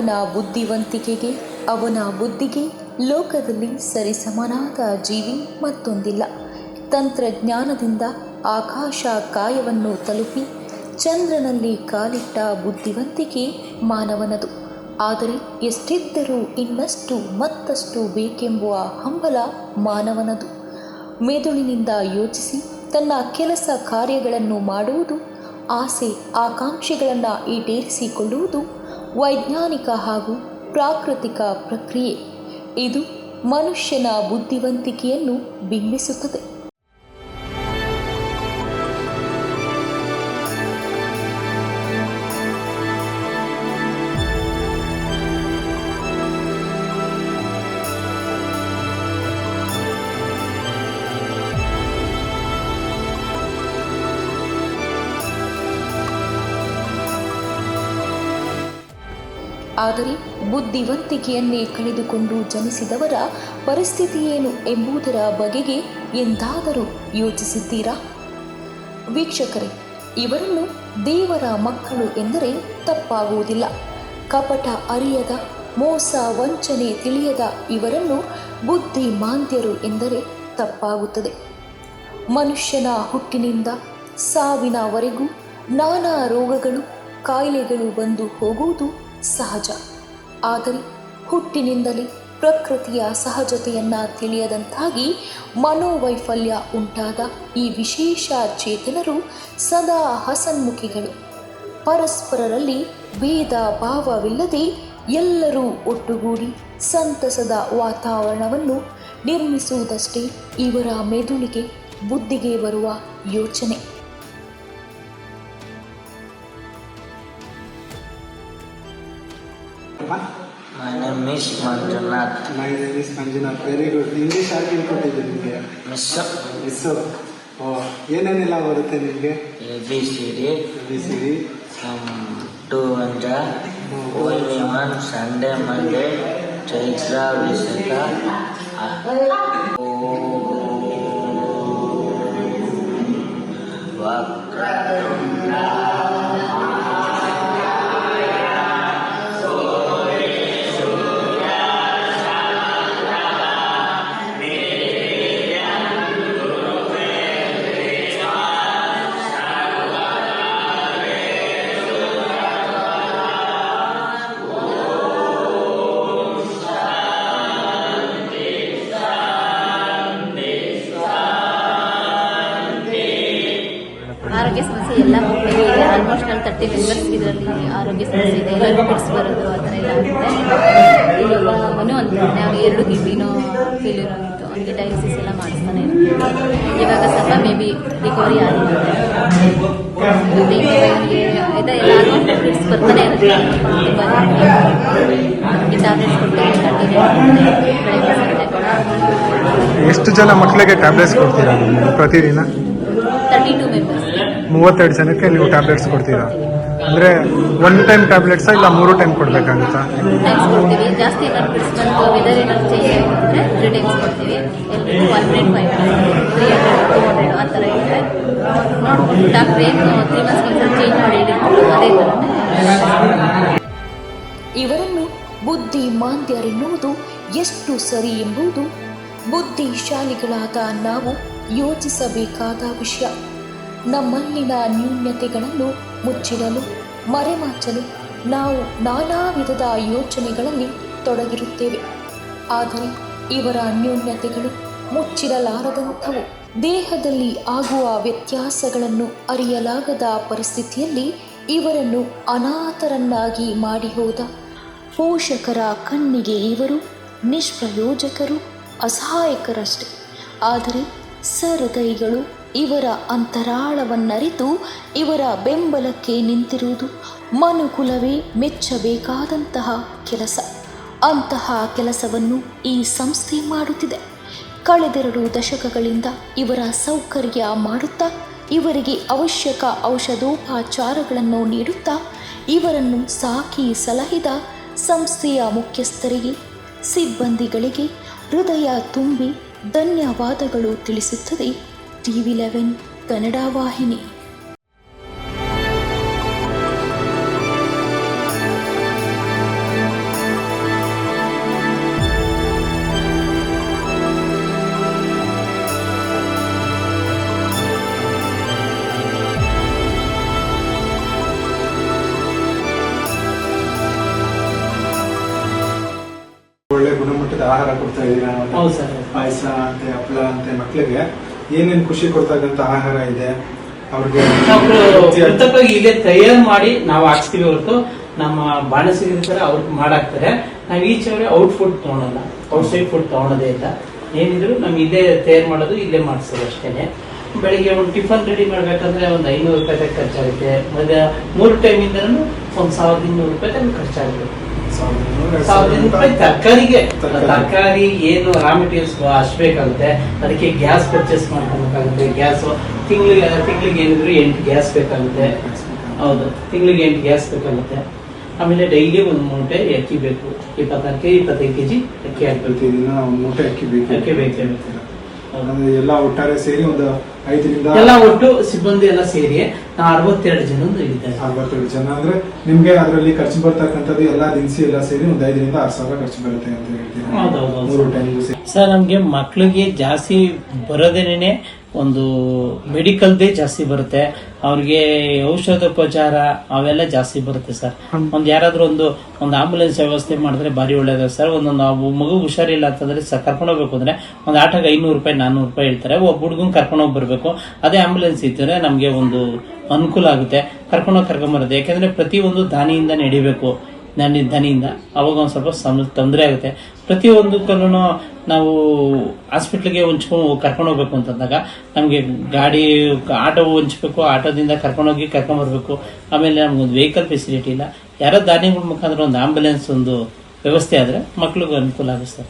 ಅವನ ಬುದ್ಧಿವಂತಿಕೆಗೆ, ಅವನ ಬುದ್ಧಿಗೆ ಲೋಕದಲ್ಲಿ ಸರಿಸಮನಾದ ಜೀವಿ ಮತ್ತೊಂದಿಲ್ಲ. ತಂತ್ರಜ್ಞಾನದಿಂದ ಆಕಾಶ ಕಾಯವನ್ನು ತಲುಪಿ ಚಂದ್ರನಲ್ಲಿ ಕಾಲಿಟ್ಟ ಬುದ್ಧಿವಂತಿಕೆ ಮಾನವನದು. ಆದರೆ ಎಷ್ಟಿದ್ದರೂ ಇನ್ನಷ್ಟು ಮತ್ತಷ್ಟು ಬೇಕೆಂಬುವ ಹಂಬಲ ಮಾನವನದು. ಮೆದುಳಿನಿಂದ ಯೋಚಿಸಿ ತನ್ನ ಕೆಲಸ ಕಾರ್ಯಗಳನ್ನು ಮಾಡುವುದು, ಆಸೆ ಆಕಾಂಕ್ಷೆಗಳನ್ನು ಈಡೇರಿಸಿಕೊಳ್ಳುವುದು ವೈಜ್ಞಾನಿಕ ಹಾಗೂ ಪ್ರಾಕೃತಿಕ ಪ್ರಕ್ರಿಯೆ. ಇದು ಮನುಷ್ಯನ ಬುದ್ಧಿವಂತಿಕೆಯನ್ನು ಬಿಂಬಿಸುತ್ತದೆ. ಆದರೆ ಬುದ್ಧಿವಂತಿಕೆಯನ್ನೇ ಕಳೆದುಕೊಂಡು ಜನಿಸಿದವರ ಪರಿಸ್ಥಿತಿ ಏನು ಎಂಬುದರ ಬಗೆಗೆ ಎಂದಾದರೂ ಯೋಚಿಸಿದ್ದೀರಾ? ವೀಕ್ಷಕರೇ, ಇವರನ್ನು ದೇವರ ಮಕ್ಕಳು ಎಂದರೆ ತಪ್ಪಾಗುವುದಿಲ್ಲ. ಕಪಟ ಅರಿಯದ, ಮೋಸ ವಂಚನೆ ತಿಳಿಯದ ಇವರನ್ನು ಬುದ್ಧಿಮಾಂದ್ಯರು ಎಂದರೆ ತಪ್ಪಾಗುತ್ತದೆ. ಮನುಷ್ಯನ ಹುಟ್ಟಿನಿಂದ ಸಾವಿನವರೆಗೂ ನಾನಾ ರೋಗಗಳು, ಕಾಯಿಲೆಗಳು ಬಂದು ಹೋಗುವುದು ಸಹಜ. ಆದರೆ ಹುಟ್ಟಿನಿಂದಲೇ ಪ್ರಕೃತಿಯ ಸಹಜತೆಯನ್ನು ತಿಳಿಯದಂತಾಗಿ ಮನೋವೈಫಲ್ಯ ಉಂಟಾದ ಈ ವಿಶೇಷ ಚೇತನರು ಸದಾ ಹಸನ್ಮುಖಿಗಳು. ಪರಸ್ಪರರಲ್ಲಿ ಭೇದ ಭಾವವಿಲ್ಲದೆ ಎಲ್ಲರೂ ಒಟ್ಟುಗೂಡಿ ಸಂತಸದ ವಾತಾವರಣವನ್ನು ನಿರ್ಮಿಸುವುದಷ್ಟೇ ಇವರ ಮೆದುಳಿಗೆ, ಬುದ್ಧಿಗೆ ಬರುವ ಯೋಚನೆ. My name is Manjunath. My name is Manjunath. Very good. English ಯಾರು ಹೇಳ್ಕೊಟ್ಟಿದ್ದು ನಿಮಗೆ? ಮಿಸ್. ಏನೇನೆಲ್ಲ ಬರುತ್ತೆ ನಿಮಗೆ? ABCD. Some 2 and only one Sunday, Monday, Chaitra, Visakha. Vakratunda. ಆರೋಗ್ಯ ಸಮಸ್ಯೆ ಎಲ್ಲ ಮಕ್ಕಳಿಗೆ ಇದೆ. ಆಲ್ಮೋಸ್ಟ್ ಅಲ್ಲಿ 30 ಮೆಂಬರ್ಸ್ ಇದರಲ್ಲಿ ಆರೋಗ್ಯ ಸಮಸ್ಯೆ ಇದೆ. ಎಲ್ಲರಿಗೂ ಪಿಟ್ಸ್ ಬರೋದು ಆ ಥರ ಎಲ್ಲ ಆಗುತ್ತೆ. ಇವಾಗ ಮನು ಅಂತಾನೆ ಅವ್ರಿಗೆ 2 ಕಿಡ್ನಿನೂ ಫೇಲ್ಯೂರ್ ಆಗಿತ್ತು. ಅವನಿಗೆ ಡಯಾಲಿಸಿಸ್ ಎಲ್ಲ ಮಾಡಿಸ್ತಾನೆ ಇವಾಗ ಸ್ವಲ್ಪ ಮೇ ಬಿ ರಿಕವರಿ ಆಗಿದೆ. ಇದೆ ಎಲ್ಲರೂ ಪಿಟ್ಸ್ ಬರ್ತಾನೆ ಇರುತ್ತೆ. ಟ್ಯಾಬ್ಲೆಟ್ಸ್ ಕೊಡ್ತಾರೆ. ಎಷ್ಟು ಜನ ಮಕ್ಕಳಿಗೆ ಟ್ಯಾಬ್ಲೆಟ್ಸ್ ಕೊಡ್ತೀರಾ ಪ್ರತಿದಿನ? 32 ಮೆಂಬರ್ಸ್. 32 ಜನಕ್ಕೆ ನೀವು ಟ್ಯಾಬ್ಲೆಟ್ಸ್ ಕೊಡ್ತೀರಾ? ಅಂದರೆ 1 ಟೈಮ್ ಟ್ಯಾಬ್ಲೆಟ್ಸ್ ಇಲ್ಲ 3 ಟೈಮ್ ಕೊಡಬೇಕಾಗುತ್ತಾ? 2 ಟೈಮ್ಸ್ ಕೊಡ್ತೀವಿ. ಜಾಸ್ತಿ ಏನಾದ್ರು ಪಿಟ್ಸ್ ಬಂದು ವೆದರ್ ಏನಾದ್ರು ಚೇಂಜ್ ಆಗಿದ್ರೆ 3 ಟೈಮ್ಸ್ ಕೊಡ್ತೀವಿ. ಎಲ್ಲರಿಗೂ 100, 500, 300, 200 ಆ ಥರ ಇದೆ. ನೋಡ್ಬೋದು ಡಾಕ್ಟ್ರ್ ಏನು 3 ಮಂತ್ಸ್ಗೆ ಚೇಂಜ್ ಮಾಡಿ ಅದೇ ಥರ. ಇವರನ್ನು ಬುದ್ಧಿಮಾಂದ್ಯರೆನ್ನುವುದು ಎಷ್ಟು ಸರಿ ಎಂಬುದು ಬುದ್ಧಿಶಾಲಿಗಳಾದ ನಾವು ಯೋಚಿಸಬೇಕಾದ ವಿಷಯ. ನಮ್ಮಲ್ಲಿನ ನ್ಯೂನ್ಯತೆಗಳನ್ನು ಮುಚ್ಚಿಡಲು, ಮರೆಮಾಚಲು ನಾವು ನಾನಾ ವಿಧದ ಯೋಚನೆಗಳಲ್ಲಿ ತೊಡಗಿರುತ್ತೇವೆ. ಆದರೆ ಇವರ ನ್ಯೂನ್ಯತೆಗಳು ಮುಚ್ಚಿಡಲಾರದಂಥವು. ದೇಹದಲ್ಲಿ ಆಗುವ ವ್ಯತ್ಯಾಸಗಳನ್ನು ಅರಿಯಲಾಗದ ಪರಿಸ್ಥಿತಿಯಲ್ಲಿ ಇವರನ್ನು ಅನಾಥರನ್ನಾಗಿ ಮಾಡಿ ಹೋದ ಪೋಷಕರ ಕಣ್ಣಿಗೆ ಇವರು ನಿಷ್ಪ್ರಯೋಜಕರು, ಅಸಹಾಯಕರಷ್ಟೆ. ಆದರೆ ಸಹೃದಯಿಗಳು ಇವರ ಅಂತರಾಳವನ್ನರಿತು ಇವರ ಬೆಂಬಲಕ್ಕೆ ನಿಂತಿರುವುದು ಮನುಕುಲವೇ ಮೆಚ್ಚಬೇಕಾದಂತಹ ಕೆಲಸ. ಅಂತಹ ಕೆಲಸವನ್ನು ಈ ಸಂಸ್ಥೆ ಮಾಡುತ್ತಿದೆ. ಕಳೆದೆರಡು ದಶಕಗಳಿಂದ ಇವರ ಸೌಕರ್ಯ ಮಾಡುತ್ತಾ, ಇವರಿಗೆ ಅವಶ್ಯಕ ಔಷಧೋಪಚಾರಗಳನ್ನು ನೀಡುತ್ತಾ, ಇವರನ್ನು ಸಾಕಿ ಸಲಹಿದ ಸಂಸ್ಥೆಯ ಮುಖ್ಯಸ್ಥರಿಗೆ, ಸಿಬ್ಬಂದಿಗಳಿಗೆ ಹೃದಯ ತುಂಬಿ ಧನ್ಯವಾದಗಳು ತಿಳಿಸುತ್ತದೆ TV11 ಕನ್ನಡ ವಾಹಿನಿ. ಒಳ್ಳೆ ಗುಣಮಟ್ಟದ ಆಹಾರ ಕೊಡ್ತಾ ಇದ್ದೀರಾ. ಹೌದು ಸರ್. ಪಾಯಸ ಅಂತೆ, ಹಪ್ಪಳ ಅಂತೆ, ಮಕ್ಳಿಗೆ ಏನೇನ್ ಖುಷಿ ಕೊಡ್ತಕ್ಕಂತ ಆಹಾರ ಇದೆ ಅವ್ರಿಗೆ ಕೃತಕವಾಗಿ ಇಲ್ಲೇ ತಯಾರು ಮಾಡಿ ನಾವು ಹಾಕ್ಸ್ತೀವಿ ಹೊರತು ನಮ್ಮ ಬಾಣಸಿಗರಿರ್ತಾರೆ ಅವ್ರಿಗೆ ಮಾಡಾಕ್ತಾರೆ. ನಾವು ಈಚೆ ಔಟ್ ಫುಡ್ ತಗೊಳಲ್ಲ, ಔಟ್ ಸೈಡ್ ಫುಡ್ ತಗೊಳೋದೇ ಇಲ್ಲ. ಏನಿದ್ರು ನಮ್ಗೆ ಇಲ್ಲೇ ತಯಾರು ಮಾಡೋದು, ಇಲ್ಲೇ ಮಾಡಿಸೋದು ಅಷ್ಟೇನೆ. ಬೆಳಿಗ್ಗೆ ಒಂದು ಟಿಫನ್ ರೆಡಿ ಮಾಡ್ಬೇಕಂದ್ರೆ ಒಂದು 500 ರೂಪಾಯಿ ಖರ್ಚಾಗುತ್ತೆ. ಮತ್ತೆ 3 ಟೈಮ್ ಇಂದನೂ ಒಂದು 1200 ರೂಪಾಯಿ ತನಕ ಖರ್ಚಾಗುತ್ತೆ. 1200 ರೂಪಾಯಿ ತರಕಾರಿ ಏನು ರಾ ಮೆಟೀರಿಯಲ್ಸ್ ಅಷ್ಟು ಬೇಕಾಗುತ್ತೆ. ಅದಕ್ಕೆ ಗ್ಯಾಸ್ ಪರ್ಚೇಸ್ ಮಾಡ್ಕೊಬೇಕಾಗುತ್ತೆ. ಗ್ಯಾಸ್ ತಿಂಗಳಿಗೆ ಏನಿದ್ರು 8 ಗ್ಯಾಸ್ ಬೇಕಾಗುತ್ತೆ. ಹೌದು, ತಿಂಗಳಿಗೆ 8 ಗ್ಯಾಸ್ ಬೇಕಾಗುತ್ತೆ. ಆಮೇಲೆ ಡೈಲಿ ಒಂದು ಮೂಟೆ ಅಕ್ಕಿ ಬೇಕು. 25 ಕೆಜಿ ಅಕ್ಕಿ ಹಾಕ್ಬೇಕು. ಒಂದು ಮೂಟೆ ಅಕ್ಕಿ ಬೇಕೇ ಬೇಕು. ಎಲ್ಲ ಒಟ್ಟಾರೆ ಸೇರಿ ಒಂದು 5ರಿಂದ ಎಲ್ಲ ಒಟ್ಟು ಸಿಬ್ಬಂದಿ ಎಲ್ಲ ಸೇರಿ 62 ಜನ ಇದ್ದಾರೆ. 62 ಜನ ಅಂದ್ರೆ ನಿಮ್ಗೆ ಅದರಲ್ಲಿ ಖರ್ಚು ಬರ್ತಕ್ಕಂಥದ್ದು ಎಲ್ಲ ದಿನಸಿ ಎಲ್ಲ ಸೇರಿ ಒಂದು 5 ರಿಂದ 6 ಸಾವಿರ ಖರ್ಚು ಬರುತ್ತೆ ಅಂತ ಹೇಳ್ತೀರಾ? 3 ಟೈಮ್ಗೂ ಸೇರಿ. ಸರ್, ನಮ್ಗೆ ಮಕ್ಳಿಗೆ ಜಾಸ್ತಿ ಬರೋದೇನೆ ಒಂದು ಮೆಡಿಕಲ್ದೇ ಜಾಸ್ತಿ ಬರುತ್ತೆ. ಅವ್ರಿಗೆ ಔಷಧೋಪಚಾರ ಅವೆಲ್ಲ ಜಾಸ್ತಿ ಬರುತ್ತೆ ಸರ್. ಒಂದ್ ಯಾರಾದ್ರೂ ಒಂದು ಆಂಬುಲೆನ್ಸ್ ವ್ಯವಸ್ಥೆ ಮಾಡಿದ್ರೆ ಬಾರಿ ಒಳ್ಳೇದ ಸರ್. ನಾವು ಮಗು ಹುಷಾರಿಲ್ಲ ಅಂತಂದ್ರೆ ಕರ್ಕೊಂಡು ಹೋಗ್ಬೇಕು ಅಂದ್ರೆ ಒಂದು ಆಟೋಗೆ 500 ರೂಪಾಯಿ 400 ರೂಪಾಯಿ ಹೇಳ್ತಾರೆ. ಒಬ್ಬ ಹುಡುಗನ್ ಕರ್ಕೊಂಡು ಹೋಗಿ ಬರ್ಬೇಕು. ಅದೇ ಆಂಬುಲೆನ್ಸ್ ಇದ್ರೆ ನಮ್ಗೆ ಒಂದು ಅನುಕೂಲ ಆಗುತ್ತೆ. ಕರ್ಕೊಂಡ್ಬರುತ್ತೆ. ಯಾಕಂದ್ರೆ ಪ್ರತಿಯೊಂದು ದಾನಿಯಿಂದ ನಡಿಬೇಕು. ದನಿಯಿಂದ ಅವಾಗ ಒಂದ್ ಸ್ವಲ್ಪ ತೊಂದರೆ ಆಗುತ್ತೆ. ಪ್ರತಿಯೊಂದಕ್ಕೂ ನಾವು ಹಾಸ್ಪಿಟ್ಲಿಗೆ ಕರ್ಕೊಂಡು ಹೋಗ್ಬೇಕು ಅಂತಂದಾಗ ನಮ್ಗೆ ಗಾಡಿ ಆಟೋ ಹೊಂಚ್ಬೇಕು. ಆಟೋದಿಂದ ಕರ್ಕೊಂಡೋಗಿ ಕರ್ಕೊಂಡ್ಬರ್ಬೇಕು. ಆಮೇಲೆ ನಮ್ಗೊಂದು ವೆಹಿಕಲ್ ಫೆಸಿಲಿಟಿ ಇಲ್ಲ. ಯಾರೋ ದಾನಿಗಳ ಮುಖಾಂತರ ಒಂದು ಆಂಬುಲೆನ್ಸ್ ಒಂದು ವ್ಯವಸ್ಥೆ ಆದ್ರೆ ಮಕ್ಳಿಗೂ ಅನುಕೂಲ ಆಗುತ್ತೆ ಸರ್.